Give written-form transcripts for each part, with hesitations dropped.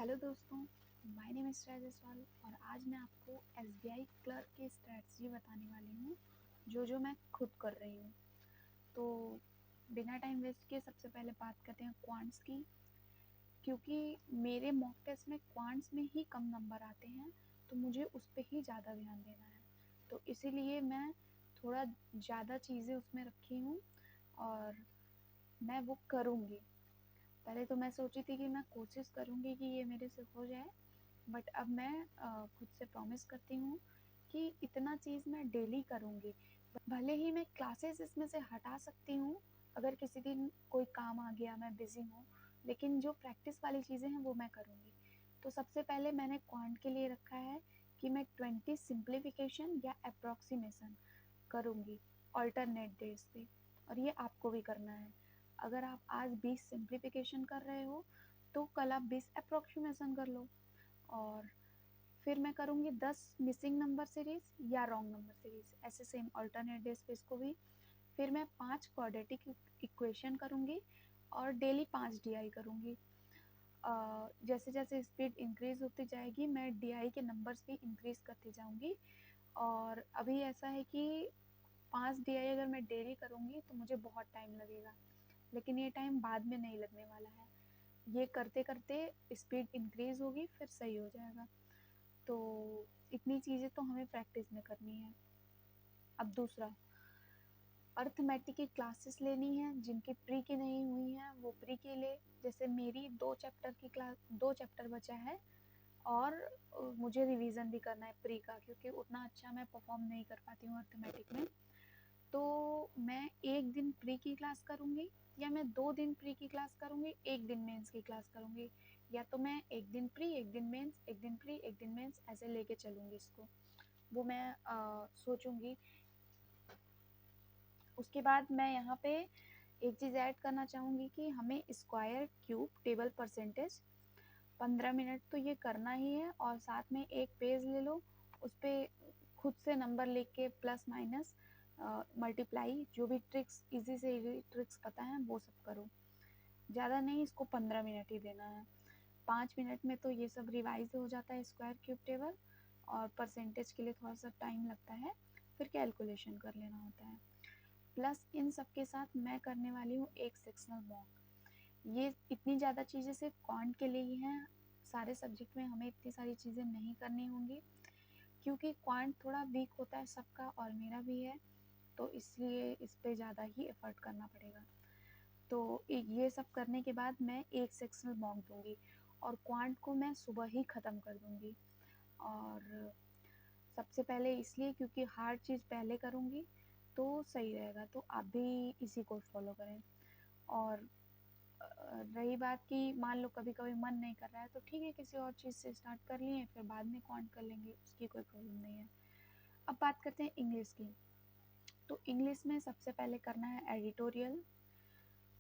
Hello दोस्तों, my name is Jaiswal और आज मैं आपको एसबीआई क्लर्क की स्ट्रैटेजी बताने वाली हूँ जो मैं खुद कर रही हूँ। तो बिना टाइम वेस्ट किए सबसे पहले बात करते हैं क्वांट्स की, क्योंकि मेरे मॉक टेस्ट में क्वांट्स में ही कम नंबर आते हैं, तो मुझे उस पर ही ज़्यादा ध्यान देना है। तो इसीलिए मैं थोड़ा ज़्यादा चीज़ें उसमें रखी हूँ और मैं वो करूँगी। पहले तो मैं सोची थी कि मैं कोशिश करूँगी कि ये मेरे से हो जाए, बट अब मैं खुद से प्रॉमिस करती हूँ कि इतना चीज़ मैं डेली करूँगी। भले ही मैं क्लासेस इसमें से हटा सकती हूँ, अगर किसी दिन कोई काम आ गया, मैं बिज़ी हूँ, लेकिन जो प्रैक्टिस वाली चीज़ें हैं वो मैं करूँगी। तो सबसे पहले मैंने क्वांट के लिए रखा है कि मैं 20 सिंप्लीफिकेशन या अप्रॉक्सीमेशन करूँगी अल्टरनेट डेज पे, और ये आपको भी करना है। अगर आप आज 20 सिंप्लीफिकेशन कर रहे हो तो कल आप 20 अप्रॉक्सीमेशन कर लो। और फिर मैं करूँगी 10 मिसिंग नंबर सीरीज़ या रॉन्ग नंबर सीरीज़, ऐसे सेम अल्टरनेट डेज पे इसको भी। फिर मैं 5 क्वाड्रेटिक इक्वेशन करूँगी और डेली 5 डीआई करूँगी। जैसे जैसे स्पीड इंक्रीज़ होती जाएगी मैं डीआई के नंबर्स भी इंक्रीज़ करती जाऊँगी। और अभी ऐसा है कि 5 डीआई अगर मैं डेली करूँगी तो मुझे बहुत टाइम लगेगा, लेकिन ये टाइम बाद में नहीं लगने वाला है। ये करते करते स्पीड इंक्रीज़ होगी, फिर सही हो जाएगा। तो इतनी चीज़ें तो हमें प्रैक्टिस में करनी है। अब दूसरा, अर्थमेटिक की क्लासेस लेनी है। जिनकी प्री की नहीं हुई है वो प्री के ले। जैसे मेरी 2 चैप्टर बचा है और मुझे रिवीजन भी करना है प्री का, क्योंकि उतना अच्छा मैं परफॉर्म नहीं कर पाती हूँ अर्थमेटिक में। तो मैं एक दिन प्री की क्लास करूँगी, या मैं 2 दिन प्री की क्लास करूँगी, एक दिन मेंस की क्लास करूँगी, या तो मैं एक दिन प्री एक दिन मेंस, एक दिन प्री एक दिन मेंस, ऐसे लेके चलूँगी इसको। वो मैं सोचूंगी। उसके बाद मैं यहाँ पे एक चीज़ ऐड करना चाहूँगी कि हमें square cube table percentage 15 minute तो ये करना ही है, और साथ में एक पेज ले लो, उस पर खुद से नंबर लिख के प्लस माइनस मल्टीप्लाई, जो भी ट्रिक्स इजी से इजी ट्रिक्स पता है वो सब करो। ज़्यादा नहीं, इसको 15 मिनट ही देना है। 5 मिनट में तो ये सब रिवाइज हो जाता है स्क्वायर क्यूब टेबल, और परसेंटेज के लिए थोड़ा सा टाइम लगता है, फिर कैलकुलेशन कर लेना होता है। प्लस इन सब के साथ मैं करने वाली हूँ एक सेक्शनल मॉक। ये इतनी ज़्यादा चीज़ें सिर्फ क्वांट के लिए ही हैं, सारे सब्जेक्ट में हमें इतनी सारी चीज़ें नहीं करनी होंगी, क्योंकि क्वांट थोड़ा वीक होता है सबका और मेरा भी है, तो इसलिए इस पर ज़्यादा ही एफर्ट करना पड़ेगा। तो ये सब करने के बाद मैं एक सेक्शनल मॉक दूंगी, और क्वांट को मैं सुबह ही ख़त्म कर दूंगी। और सबसे पहले इसलिए क्योंकि हार्ड चीज़ पहले करूँगी तो सही रहेगा, तो आप भी इसी को फॉलो करें। और रही बात कि मान लो कभी कभी मन नहीं कर रहा है, तो ठीक है, किसी और चीज़ से स्टार्ट कर लिए, फिर बाद में क्वांट कर लेंगे, उसकी कोई प्रॉब्लम नहीं है। अब बात करते हैं इंग्लिश की। तो इंग्लिश में सबसे पहले करना है एडिटोरियल,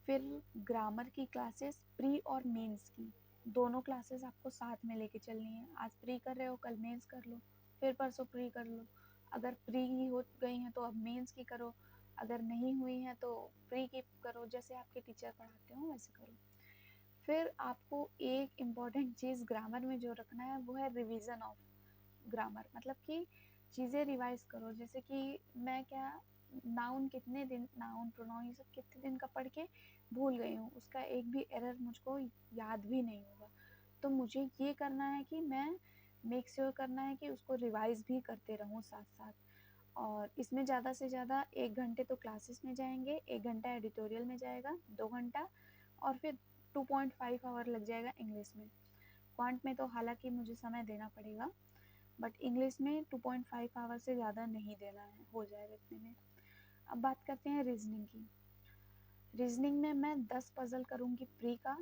फिर ग्रामर की क्लासेस प्री और मेंस की, दोनों क्लासेस आपको साथ में लेके चलनी है। आज प्री कर रहे हो, कल मेंस कर लो, फिर परसों प्री कर लो। अगर प्री ही हो गई हैं तो अब मेंस की करो, अगर नहीं हुई हैं तो प्री की करो, जैसे आपके टीचर पढ़ाते हो वैसे करो। फिर आपको एक इम्पॉर्टेंट चीज़ ग्रामर में जो रखना है वो है रिवीजन ऑफ ग्रामर, मतलब कि चीज़ें रिवाइज करो। जैसे कि मैं क्या, नाउन कितने दिन, नाउन प्रोनाउन ये सब कितने दिन का पढ़ के भूल गई हूँ, उसका एक भी एरर मुझको याद भी नहीं होगा। तो मुझे ये करना है कि मैं मेक श्योर करना है कि उसको रिवाइज भी करते रहूँ साथ साथ। और इसमें ज़्यादा से ज़्यादा 1 घंटे तो क्लासेस में जाएंगे, 1 घंटा एडिटोरियल में जाएगा, 2 घंटा, और फिर 2.5 आवर लग जाएगा इंग्लिश में। क्वांट में तो हालांकि मुझे समय देना पड़ेगा, बट इंग्लिश में 2.5 आवर से ज़्यादा नहीं देना है, हो जाएगा इतने में। अब बात करते हैं रीजनिंग की। रीजनिंग में मैं 10 पजल करूँगी प्री का,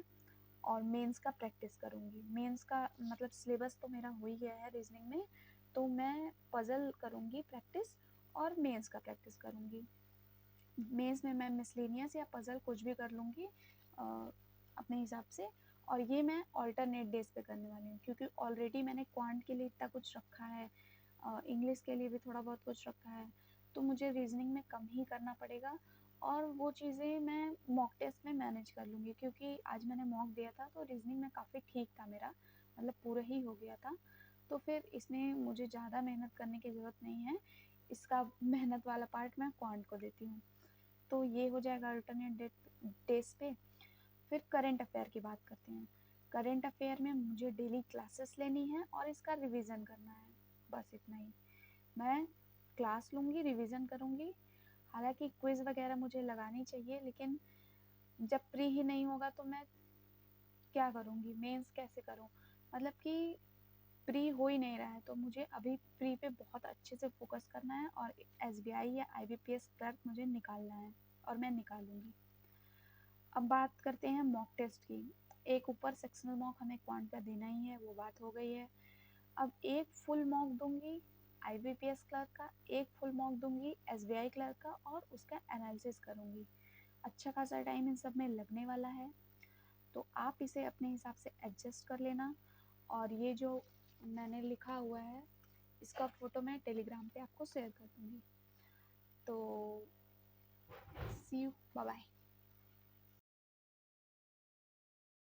और मेंस का प्रैक्टिस करूँगी। मेंस का मतलब सिलेबस तो मेरा हो ही गया है रीजनिंग में, तो मैं पजल करूँगी प्रैक्टिस और मेंस का प्रैक्टिस करूँगी। मेंस में मैं मिसलेनियस या पजल कुछ भी कर लूँगी अपने हिसाब से। और ये मैं ऑल्टरनेट डेज पे करने वाली हूँ, क्योंकि ऑलरेडी मैंने क्वांट के लिए इतना कुछ रखा है, इंग्लिश के लिए भी थोड़ा बहुत कुछ रखा है, तो मुझे रीजनिंग में कम ही करना पड़ेगा। और वो चीज़ें मैं मॉक टेस्ट में मैनेज कर लूँगी, क्योंकि आज मैंने मॉक दिया था तो रीजनिंग में काफ़ी ठीक था मेरा, मतलब पूरा ही हो गया था। तो फिर इसमें मुझे ज़्यादा मेहनत करने की ज़रूरत नहीं है, इसका मेहनत वाला पार्ट मैं क्वांट को देती हूँ। तो ये हो जाएगा अल्टरनेट डेज पे। फिर करंट अफेयर की बात करते हैं। करंट अफेयर में मुझे डेली क्लासेस लेनी है और इसका रिवीजन करना है, बस इतना ही। मैं क्लास लूँगी, रिवीजन करूँगी, हालांकि क्विज़ वगैरह मुझे लगानी चाहिए, लेकिन जब प्री ही नहीं होगा तो मैं क्या करूँगी, मेंस कैसे करूँ। मतलब कि प्री हो ही नहीं रहा है, तो मुझे अभी प्री पे बहुत अच्छे से फोकस करना है और एसबीआई या आईबीपीएस क्लर्क मुझे निकालना है और मैं निकालूंगी। अब बात करते हैं मॉक टेस्ट की। एक ऊपर सेक्शनल मॉक हमें क्वांट का देना ही है, वो बात हो गई है। अब एक फुल मॉक दूंगी आईबीपीएस क्लर्क का, एक फुल मॉक दूंगी एसबीआई क्लर्क का और उसका एनालिसिस करूंगी। अच्छा खासा टाइम इन सब में लगने वाला है, तो आप इसे अपने हिसाब से एडजस्ट कर लेना। और ये जो मैंने लिखा हुआ है इसका फ़ोटो मैं टेलीग्राम पे आपको शेयर कर दूँगी। तो सी यू, बाय बाय।